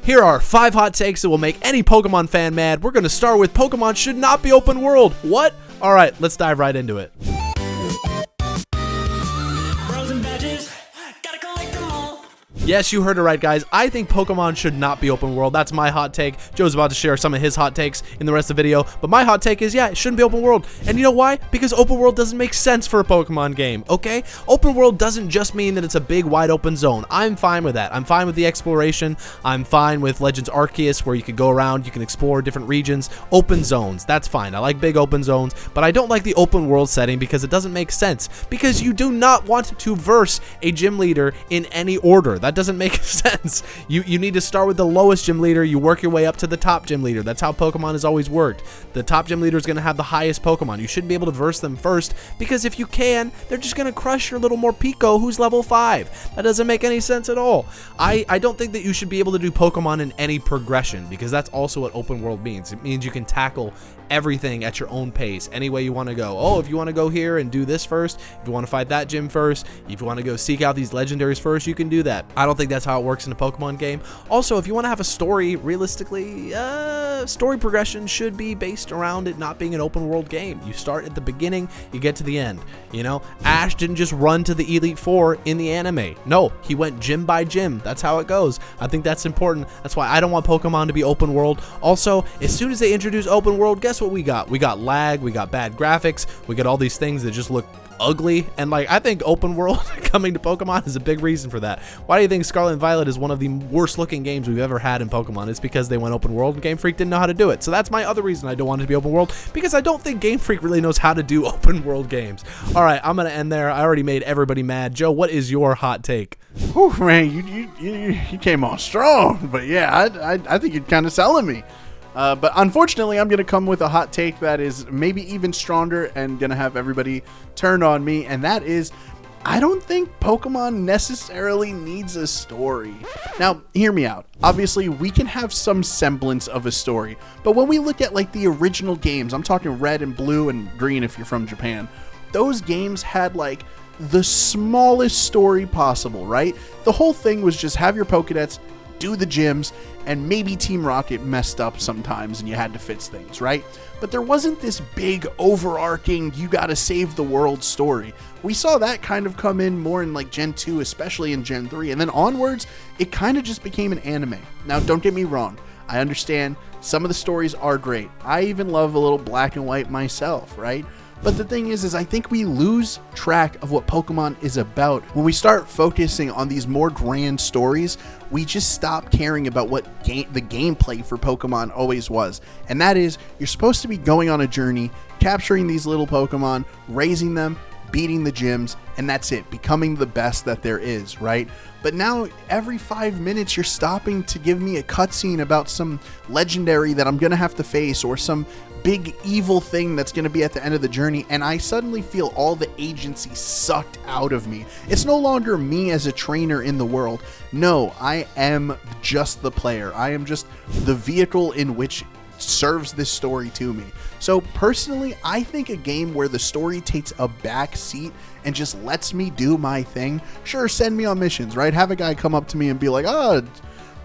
Here are 5 hot takes that will make any Pokemon fan mad. We're going to start with Pokemon should not be open world. What? All right, let's dive right into it. Yes, you heard it right, guys. I think Pokemon should not be open world. That's my hot take. Joe's about to share some of his hot takes in the rest of the video, but my hot take is, yeah, it shouldn't be open world. And you know why? Because open world doesn't make sense for a Pokemon game, okay? Open world doesn't just mean that it's a big, wide open zone. I'm fine with that. I'm fine with the exploration. I'm fine with Legends Arceus, where you can go around, you can explore different regions. Open zones, that's fine. I like big open zones, but I don't like the open world setting because it doesn't make sense. Because you do not want to verse a gym leader in any order. That doesn't make sense. You need to start with the lowest gym leader. You work your way up to the top gym leader. That's how Pokemon has always worked. The top gym leader is going to have the highest Pokemon. You shouldn't be able to verse them first, because if you can, they're just going to crush your little Morpeko who's level 5. That doesn't make any sense at all. I don't think that you should be able to do Pokemon in any progression, because that's also what open world means. It means you can tackle everything at your own pace, any way you want to go. Oh, if you want to go here and do this first, if you want to fight that gym first, if you want to go seek out these legendaries first, you can do that. I don't think that's how it works in a Pokemon game. Also, if you want to have a story, realistically, story progression should be based around it not being an open world game. You start at the beginning, you get to the end. You know, Ash didn't just run to the Elite Four in the anime. No, he went gym by gym. That's how it goes. I think that's important. That's why I don't want Pokemon to be open world. Also, as soon as they introduce open world, guess what we got? We got lag, we got bad graphics, we got all these things that just look ugly, and like, I think open world coming to Pokemon is a big reason for that. Why do you think Scarlet and Violet is one of the worst looking games we've ever had in Pokemon? It's because they went open world and Game Freak didn't know how to do it. So that's my other reason I don't want it to be open world, because I don't think Game Freak really knows how to do open world games. All right, I'm gonna end there. I already made everybody mad. Joe, what is your hot take? Whew, man, you came on strong, but yeah, I think you're kind of selling me. But unfortunately, I'm going to come with a hot take that is maybe even stronger and going to have everybody turn on me. And that is, I don't think Pokemon necessarily needs a story. Now, hear me out. Obviously, we can have some semblance of a story. But when we look at like the original games, I'm talking Red and Blue and Green if you're from Japan, those games had like the smallest story possible, right? The whole thing was just have your Pokédex, do the gyms, and maybe Team Rocket messed up sometimes and you had to fix things, right? But there wasn't this big overarching you gotta save the world story. We saw that kind of come in more in like Gen 2, especially in Gen 3, and then onwards it kind of just became an anime. Now don't get me wrong, I understand some of the stories are great. I even love a little black and white myself, right? But the thing is I think we lose track of what Pokemon is about. When we start focusing on these more grand stories, we just stop caring about what the gameplay for Pokemon always was. And that is, you're supposed to be going on a journey, capturing these little Pokemon, raising them, beating the gyms, and that's it, becoming the best that there is, right? But now every 5 minutes you're stopping to give me a cutscene about some legendary that I'm gonna have to face, or some big evil thing that's going to be at the end of the journey, and I suddenly feel all the agency sucked out of me. It's no longer me as a trainer in the world. No, I am just the player. I am just the vehicle in which serves this story to me. So personally, I think a game where the story takes a back seat and just lets me do my thing, sure, send me on missions, right? Have a guy come up to me and be like, oh,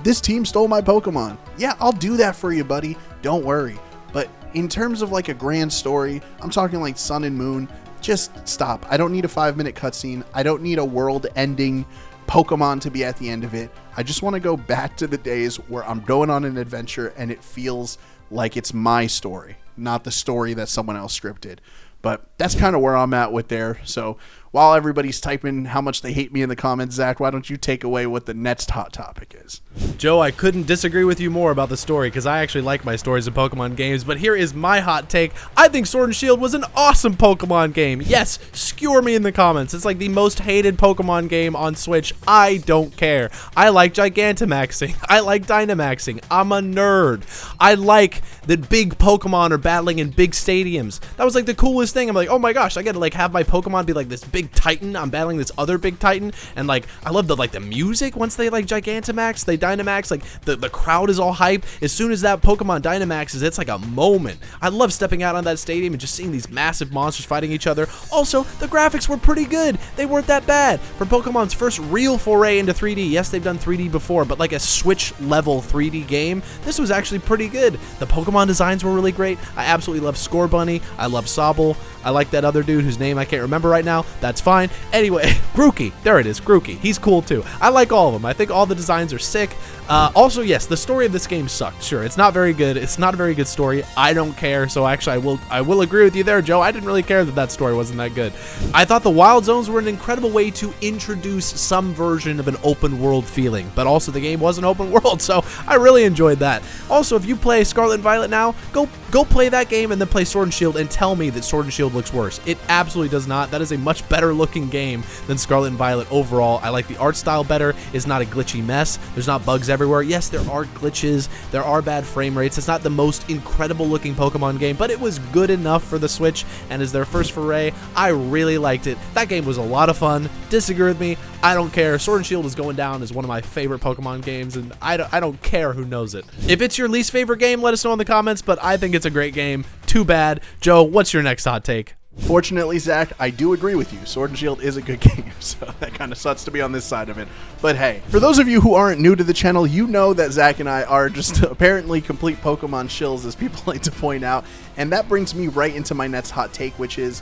this team stole my Pokemon. Yeah, I'll do that for you, buddy. Don't worry. But in terms of like a grand story, I'm talking like Sun and Moon, just stop. I don't need a 5-minute cutscene. I don't need a world-ending Pokemon to be at the end of it. I just want to go back to the days where I'm going on an adventure and it feels like it's my story, not the story that someone else scripted. But that's kind of where I'm at with there. So while everybody's typing how much they hate me in the comments, Zach, why don't you take away what the next hot topic is? Joe, I couldn't disagree with you more about the story, because I actually like my stories in Pokemon games, but here is my hot take. I think Sword and Shield was an awesome Pokemon game. Yes, skewer me in the comments. It's like the most hated Pokemon game on Switch. I don't care. I like Gigantamaxing. I like Dynamaxing. I'm a nerd. I like that big Pokemon are battling in big stadiums. That was like the coolest thing. I'm like, oh my gosh, I gotta like have my Pokemon be like this big big Titan. I'm battling this other big Titan, and like I love the music once they like Gigantamax, they Dynamax, like the crowd is all hype. As soon as that Pokemon Dynamaxes, it's like a moment. I love stepping out on that stadium and just seeing these massive monsters fighting each other. Also, the graphics were pretty good. They weren't that bad for Pokemon's first real foray into 3D. Yes, they've done 3D before, but like a Switch level 3D game, this was actually pretty good. The Pokemon designs were really great. I absolutely love Scorbunny. I love Sobble. I like that other dude whose name I can't remember right now. That's fine. Anyway, Grookey. There it is, Grookey. He's cool too. I like all of them. I think all the designs are sick. Also, yes, the story of this game sucked. Sure, it's not very good. It's not a very good story. I don't care. So actually, I will agree with you there, Joe. I didn't really care that story wasn't that good. I thought the Wild Zones were an incredible way to introduce some version of an open world feeling, but also the game was an open world, so I really enjoyed that. Also, if you play Scarlet and Violet now, go play that game and then play Sword and Shield and tell me that Sword and Shield looks worse. It absolutely does not. That is a much better looking game than Scarlet and Violet overall. I like the art style better. It's not a glitchy mess. There's not bugs everywhere. Yes, there are glitches. There are bad frame rates. It's not the most incredible looking Pokemon game, but it was good enough for the Switch, and as their first foray, I really liked it. That game was a lot of fun. Disagree with me, I don't care. Sword and Shield is going down as one of my favorite Pokemon games, and I don't care who knows it. If it's your least favorite game, let us know in the comments, but I think it's a great game. Too bad. Joe, what's your next hot take? Fortunately, Zach, I do agree with you. Sword and Shield is a good game, so that kind of sucks to be on this side of it. But hey, for those of you who aren't new to the channel, you know that Zach and I are just apparently complete Pokemon shills, as people like to point out. And that brings me right into my next hot take, which is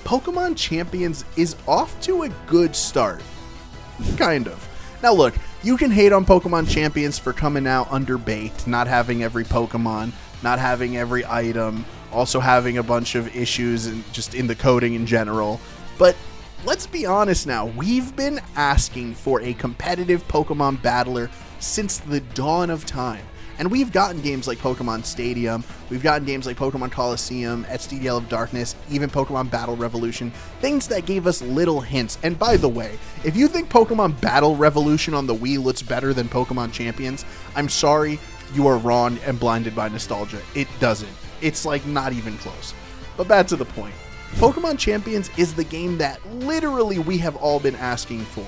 Pokemon Champions is off to a good start. Kind of. Now look, you can hate on Pokemon Champions for coming out underbaked, not having every Pokemon, not having every item, also having a bunch of issues and just in the coding in general. But let's be honest now, we've been asking for a competitive Pokemon battler since the dawn of time. And we've gotten games like Pokemon Stadium, we've gotten games like Pokemon Coliseum, SDL of Darkness, even Pokemon Battle Revolution, things that gave us little hints. And by the way, if you think Pokemon Battle Revolution on the Wii looks better than Pokemon Champions, I'm sorry, you are wrong and blinded by nostalgia. It doesn't. It's like not even close. But back to the point. Pokemon Champions is the game that literally we have all been asking for.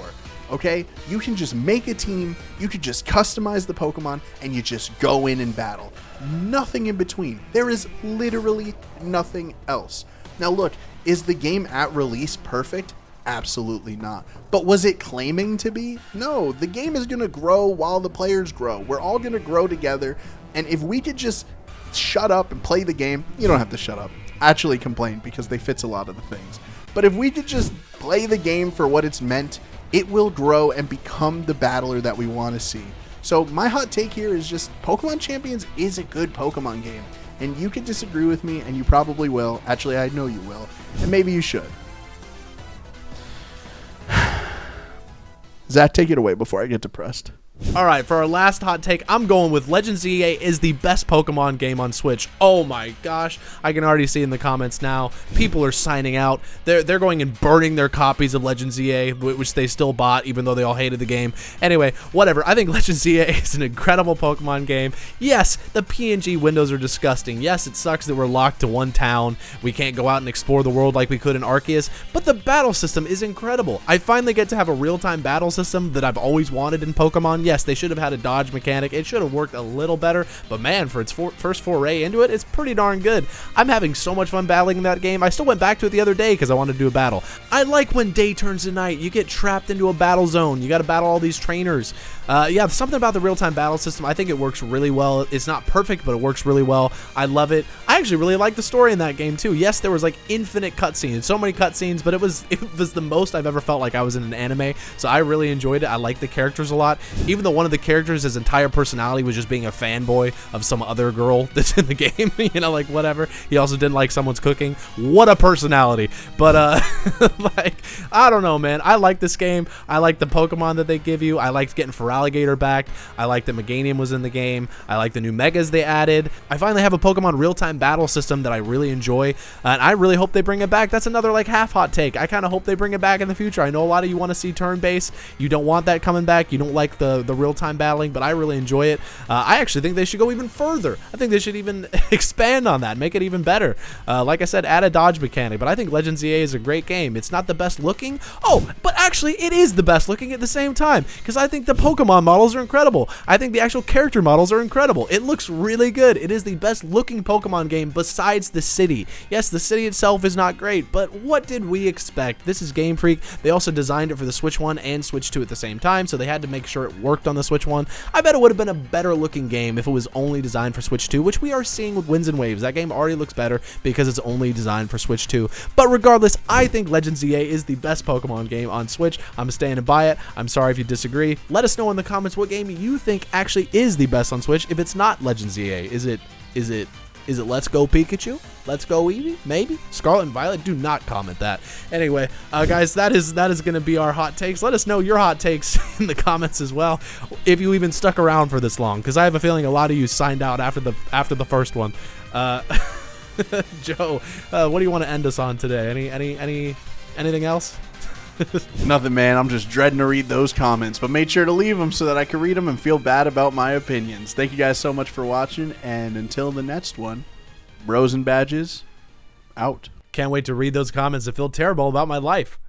Okay? You can just make a team, you can just customize the Pokemon, and you just go in and battle. Nothing in between. There is literally nothing else. Now look, is the game at release perfect? Absolutely not. But was it claiming to be? No, the game is going to grow while the players grow. We're all going to grow together, and if we could just shut up and play the game, you don't have to shut up. Actually complain, because they fix a lot of the things. But if we could just play the game for what it's meant, it will grow and become the battler that we want to see. So my hot take here is just Pokemon Champions is a good Pokemon game. And you can disagree with me, and you probably will. Actually, I know you will. And maybe you should. Zach, take it away before I get depressed. Alright, for our last hot take, I'm going with Legends EA is the best Pokemon game on Switch. Oh my gosh, I can already see in the comments now, people are signing out. They're going and burning their copies of Legends EA, which they still bought, even though they all hated the game. Anyway, whatever, I think Legends EA is an incredible Pokemon game. Yes, the PNG windows are disgusting. Yes, it sucks that we're locked to one town. We can't go out and explore the world like we could in Arceus, but the battle system is incredible. I finally get to have a real-time battle system that I've always wanted in Pokemon. Yes, they should have had a dodge mechanic. It should have worked a little better, but man, for its first foray into it, it's pretty darn good. I'm having so much fun battling in that game. I still went back to it the other day because I wanted to do a battle. I like when day turns to night. You get trapped into a battle zone. You got to battle all these trainers. Yeah, something about the real-time battle system. I think it works really well. It's not perfect, but it works really well. I love it. I actually really like the story in that game too. Yes, there was like infinite cutscenes, so many cutscenes, but it was the most I've ever felt like I was in an anime. So I really enjoyed it. I like the characters a lot. Even though one of the characters, his entire personality was just being a fanboy of some other girl that's in the game, you know, like whatever. He also didn't like someone's cooking. What a personality. But like, I don't know, man. I like this game. I like the Pokemon that they give you. I liked getting Feraligatr alligator back. I like that Meganium was in the game. I like the new megas they added. I finally have a Pokemon real-time battle system that I really enjoy, and I really hope they bring it back. That's another like half hot take. I kind of hope they bring it back in the future. I know a lot of you want to see turn-based. You don't want that coming back. You don't like the real-time battling, but I really enjoy it. I actually think they should go even further. I think they should even expand on that, make it even better. Like I said, add a dodge mechanic, but I think Legends EA is a great game. It's not the best looking. Oh, but actually it is the best looking at the same time, because I think the Pokemon models are incredible. I think the actual character models are incredible. It looks really good. It is the best looking Pokemon game besides the city. Yes, the city itself is not great, but what did we expect? This is Game Freak. They also designed it for the Switch 1 and Switch 2 at the same time, so they had to make sure it worked on the Switch 1. I bet it would have been a better looking game if it was only designed for Switch 2, which we are seeing with Winds and Waves. That game already looks better because it's only designed for Switch 2. But regardless, I think Legends EA is the best Pokemon game on Switch. I'm standing by it. I'm sorry if you disagree. Let us know in the comments what game you think actually is the best on Switch. If it's not Legends EA, is it Let's Go Pikachu? Let's Go Eevee? Maybe? Scarlet and Violet? Do not comment that. Anyway, guys, that is going to be our hot takes. Let us know your hot takes in the comments as well, if you even stuck around for this long, because I have a feeling a lot of you signed out after the first one. Joe, what do you want to end us on today? Anything else? Nothing, man. I'm just dreading to read those comments, but made sure to leave them so that I can read them and feel bad about my opinions. Thank you guys so much for watching, and until the next one, Bros and Badges, out. Can't wait to read those comments that feel terrible about my life.